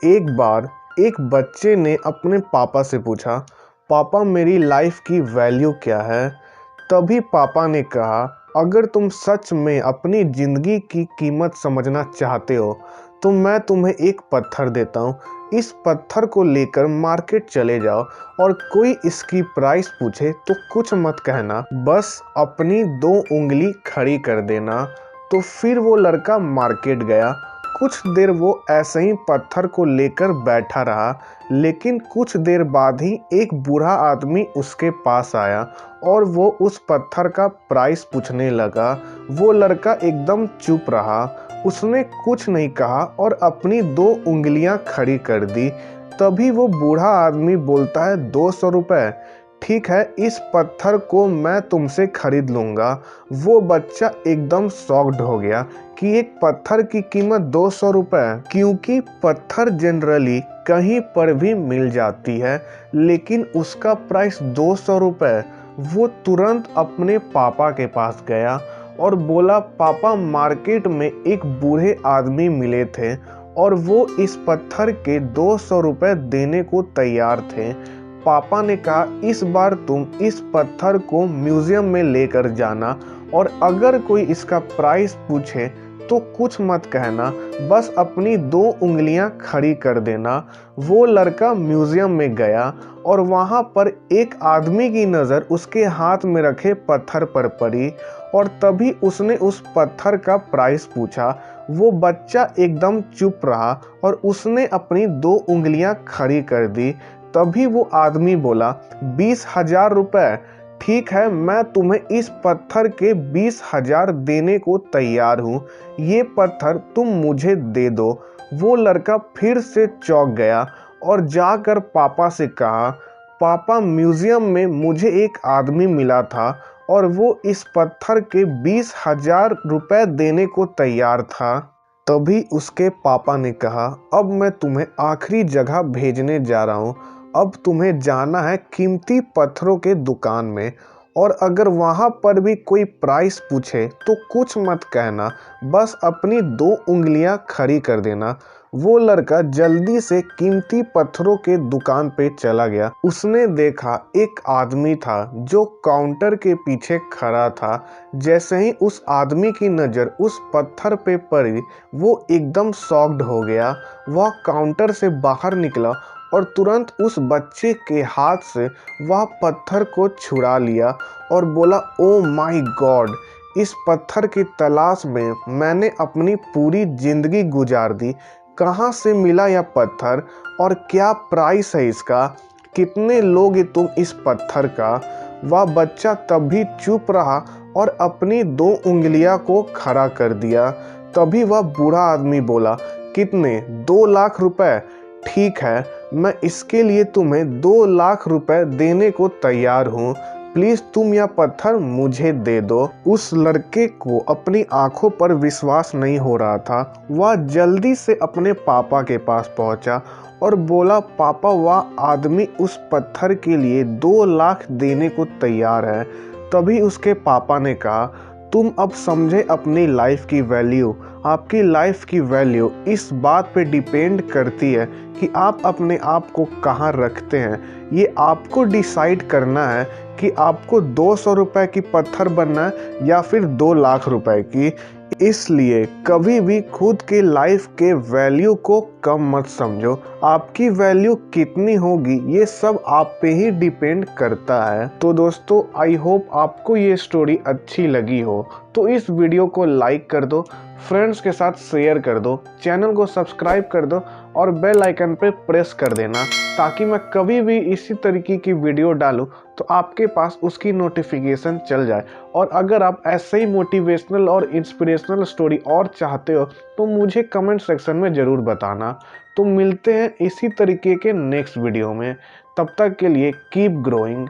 एक बार एक बच्चे ने अपने पापा से पूछा, पापा मेरी लाइफ की वैल्यू क्या है। तभी पापा ने कहा, अगर तुम सच में अपनी ज़िंदगी की कीमत समझना चाहते हो तो मैं तुम्हें एक पत्थर देता हूँ। इस पत्थर को लेकर मार्केट चले जाओ और कोई इसकी प्राइस पूछे तो कुछ मत कहना, बस अपनी 2 उंगली खड़ी कर देना। तो फिर वो लड़का मार्केट गया। कुछ देर वो ऐसे ही पत्थर को लेकर बैठा रहा, लेकिन कुछ देर बाद ही एक बूढ़ा आदमी उसके पास आया और वो उस पत्थर का प्राइस पूछने लगा। वो लड़का एकदम चुप रहा, उसने कुछ नहीं कहा और अपनी 2 उंगलियां खड़ी कर दी। तभी वो बूढ़ा आदमी बोलता है, 200 रुपये। ठीक है, इस पत्थर को मैं तुमसे खरीद लूँगा। वो बच्चा एकदम शॉक्ड हो गया कि एक पत्थर की कीमत 200 रुपये, क्योंकि पत्थर जनरली कहीं पर भी मिल जाती है, लेकिन उसका प्राइस 200 रुपये। वो तुरंत अपने पापा के पास गया और बोला, पापा मार्केट में एक बूढ़े आदमी मिले थे और वो इस पत्थर के 200 रुपये देने को तैयार थे। पापा ने कहा, इस बार तुम इस पत्थर को म्यूजियम में लेकर जाना और अगर कोई इसका प्राइस पूछे तो कुछ मत कहना, बस अपनी 2 उंगलियां खड़ी कर देना। वो लड़का म्यूजियम में गया और वहां पर एक आदमी की नज़र उसके हाथ में रखे पत्थर पर पड़ी और तभी उसने उस पत्थर का प्राइस पूछा। वो बच्चा एकदम चुप रहा और उसने अपनी 2 उंगलियां खड़ी कर दी। तभी वो आदमी बोला, 20,000 रुपये। ठीक है, मैं तुम्हें इस पत्थर के 20,000 देने को तैयार हूँ। ये पत्थर तुम मुझे दे दो। वो लड़का फिर से चौंक गया और जाकर पापा से कहा, पापा म्यूजियम में मुझे एक आदमी मिला था और वो इस पत्थर के 20,000 रुपये देने को तैयार था। तभी उसके पापा ने कहा, अब मैं तुम्हें आखिरी जगह भेजने जा रहा हूँ। अब तुम्हें जाना है कीमती पत्थरों के दुकान में और अगर वहाँ पर भी कोई प्राइस पूछे तो कुछ मत कहना, बस अपनी 2 उंगलियां खड़ी कर देना। वो लड़का जल्दी से कीमती पत्थरों के दुकान पे चला गया। उसने देखा एक आदमी था जो काउंटर के पीछे खड़ा था। जैसे ही उस आदमी की नज़र उस पत्थर पे पड़ी, वो एकदम शॉक्ड हो गया। वह काउंटर से बाहर निकला और तुरंत उस बच्चे के हाथ से वह पत्थर को छुड़ा लिया और बोला, ओ माय गॉड, इस पत्थर की तलाश में मैंने अपनी पूरी जिंदगी गुजार दी। कहाँ से मिला यह पत्थर और क्या प्राइस है इसका? कितने लोगे तुम इस पत्थर का? वह बच्चा तब भी चुप रहा और अपनी 2 उंगलियां को खड़ा कर दिया। तभी वह बूढ़ा आदमी बोला, कितने? 2 लाख रुपए। ठीक है, मैं इसके लिए तुम्हें 2 लाख रुपए देने को तैयार हूँ। प्लीज तुम यह पत्थर मुझे दे दो। उस लड़के को अपनी आंखों पर विश्वास नहीं हो रहा था। वह जल्दी से अपने पापा के पास पहुंचा और बोला, पापा वह आदमी उस पत्थर के लिए 2 लाख देने को तैयार है। तभी उसके पापा ने कहा, तुम अब समझे अपनी लाइफ की वैल्यू। आपकी लाइफ की वैल्यू इस बात पे डिपेंड करती है कि आप अपने आप को कहाँ रखते हैं। ये आपको डिसाइड करना है कि आपको 200 रुपए की पत्थर बनना है या फिर 2 लाख रुपए की। इसलिए कभी भी खुद के लाइफ के वैल्यू को कम मत समझो। आपकी वैल्यू कितनी होगी ये सब आप पे ही डिपेंड करता है। तो दोस्तों, आई होप आपको ये स्टोरी अच्छी लगी हो, तो इस वीडियो को लाइक कर दो, फ्रेंड्स के साथ शेयर कर दो, चैनल को सब्सक्राइब कर दो और बेल आइकन पे प्रेस कर देना, ताकि मैं कभी भी इसी तरीके की वीडियो डालूं तो आपके पास उसकी नोटिफिकेशन चल जाए। और अगर आप ऐसे ही मोटिवेशनल और इंस्पिरेशनल स्टोरी और चाहते हो तो मुझे कमेंट सेक्शन में ज़रूर बताना। तो मिलते हैं इसी तरीके के नेक्स्ट वीडियो में। तब तक के लिए कीप ग्रोइंग।